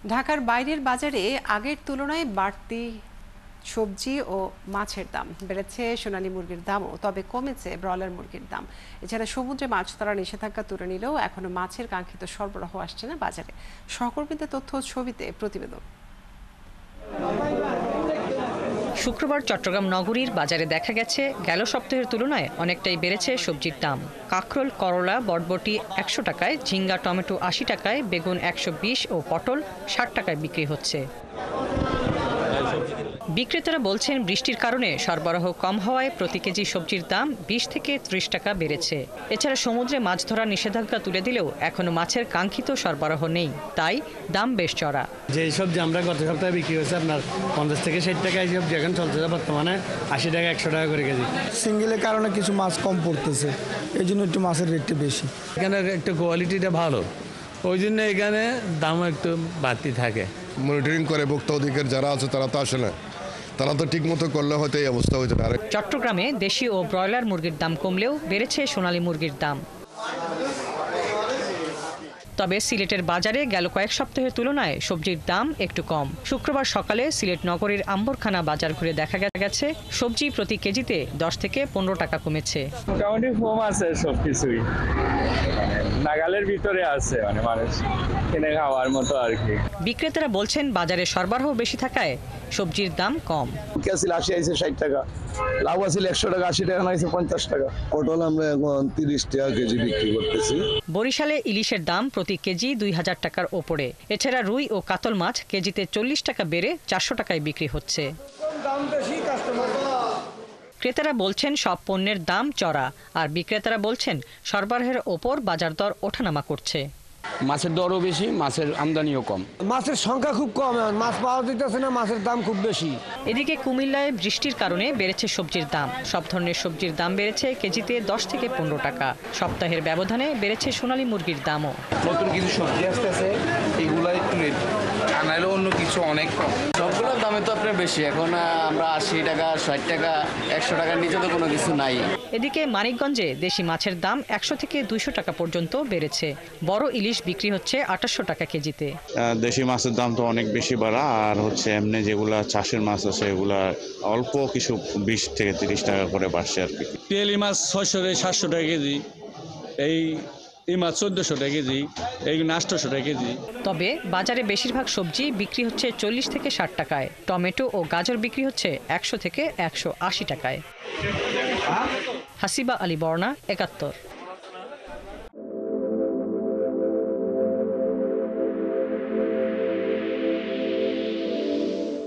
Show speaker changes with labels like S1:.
S1: ঢাকার বাইরের বাজারে আগের তুলনায় বাড়তি সবজি ও মাছের দাম বেড়েছে। সোনালী মুরগির দামও, তবে কমেছে ব্রয়লার মুরগির দাম। এছাড়া সমুদ্রে মাছ ধরার নিষেধাজ্ঞা তুলে নিলেও এখনো মাছের কাঙ্ক্ষিত সরবরাহ আসছে না বাজারে। সহকর্মীদের তথ্য ও ছবিতে প্রতিবেদন।
S2: শুক্রবার চট্টগ্রাম নগরীর বাজারে দেখা গেছে গেল সপ্তাহের তুলনায় অনেকটাই বেড়েছে সবজির দাম। কাঁকরোল, করলা, বরবটি ১০০ টাকায়, ঝিঙ্গা, টমেটো ৮০ টাকায়, বেগুন ১২০ ও পটল ৬০ টাকায় বিক্রি হচ্ছে। বিক্রেতারা বলছেন, বৃষ্টির কারণে সরবরাহ কম হওয়ায় প্রতি কেজি সবজির দাম ২০ থেকে ৩০ টাকা বেড়েছে। এছাড়া সমুদ্রে মাছ ধরার নিষেধাজ্ঞা তুলে দিলেও এখনো মাছের কাঙ্ক্ষিত সরবরাহ নেই, তাই দাম বেশ চড়া।
S3: যে সবজি আমরা গত সপ্তাহে বিক্রি হয়েছে আপনার ৫০ থেকে ৬০ টাকা, এই সবজি এখন চলছে বর্তমানে ৮০ টাকা ১০০ টাকা করে কেজি।
S4: সিঙ্গেলের কারণে কিছু মাছ কম পড়তেছে, এই জন্য একটু মাছের রেটটা বেশি।
S5: এখানে একটু কোয়ালিটিটা ভালো, ওই জন্য এখানে দাম একটু বাড়তি থাকে।
S6: মনিটরিং করে ভোক্তা অধিকার যারা আছে তারা তো আসে না, তারা তো ঠিক মতো করলে হয়তো এই অবস্থা হয়েছে না।
S2: চট্টগ্রামে দেশি ও ব্রয়লার মুরগির দাম কমলেও বেড়েছে সোনালী মুরগির দাম। তবে সিলেটের বাজারে গেল কয়েক সপ্তাহের তুলনায় সবজির দাম একটু কম। শুক্রবার সকালে সিলেট নগরীর আম্বরখানা বাজার ঘুরে দেখা গেছে সবজি প্রতি কেজিতে ১০ থেকে ১৫ টাকা কমেছে।
S7: মোটামুটি কম আছে, সবকিছুই নাগালের ভিতরে আছে, মানুষ কিনে খাওয়ার মতো আর কি।
S2: বিক্রেতারা বলছেন, বাজারে সরবরাহ বেশি থাকায় সবজির দাম কম।
S8: ক্যাসিল ৮০ আইছে ৬০ টাকা, লাউ আছিল ১০০ টাকা, ৮০ টাকা নাইছে ৫০ টাকা।
S6: পটল আমরা এখন ৩০ টাকা কেজি বিক্রি করতেছি।
S2: বরিশালে ইলিশের দাম প্রতি কেজি ২০০০ টাকার ওপরে। এছাড়া রুই ও কাতল মাছ কেজিতে ৪০ টাকা বেড়ে ৪০০ টাকায় বিক্রি হচ্ছে। ক্রেতারা বলছেন সব পণ্যের দাম চড়া, আর বিক্রেতারা বলছেন সরবরাহের ওপর বাজার দর ওঠানামা করছে।
S9: মাছের দরও বেশি, মাছের আমদানিও কম।
S4: মাছের সংখ্যা খুব কম, মাছ পাওয়া যেতেছে না, মাছের দাম খুব বেশি।
S2: এদিকে কুমিল্লায় বৃষ্টির কারণে বেড়েছে সবজির দাম। সব ধরনের সবজির দাম বেড়েছে কেজিতে ১০ থেকে ১৫ টাকা। সপ্তাহের ব্যবধানে বেড়েছে সোনালী মুরগির দামও।
S9: নতুন কিছু সবজি আসতেছে, এগুলা একটু রেট আনাইলে অন্য কিছু অনেক কম। সবগুলোর দামে তো আপনার বেশি, এখন আমরা ৮০ টাকা, ৬০ টাকা, ১০০ টাকার নিচে তো কোনো কিছু নাই।
S2: এদিকে মানিকগঞ্জে দেশি মাছের দাম ১০০ থেকে ২০০ টাকা পর্যন্ত বেড়েছে। বড় ইলিশ বিক্রি হচ্ছে ২৮০০ টাকা কেজিতে।
S10: দেশি মাছের দাম তো অনেক বেশি বাড়া, আর এমনি যেগুলা চাষের মাছ আছে এগুলা অল্প কিছু ২০ থেকে ৩০ টাকা করে বাড়ছে আর কি।
S5: তেলি মাছ ৬০০ থেকে ৭০০ টাকা কেজি, এই মাছ ১৪০০ টাকা কেজি, এই ৮০০ টাকা কেজি।
S2: তবে বাজারে বেশিরভাগ সবজি বিক্রি হচ্ছে ৪০ থেকে ৬০ টাকায়। টমেটো ও গাজর বিক্রি হচ্ছে ১০০ থেকে ১৮০ টাকায়। হাসিবা আলী বর্ণা, ৭১।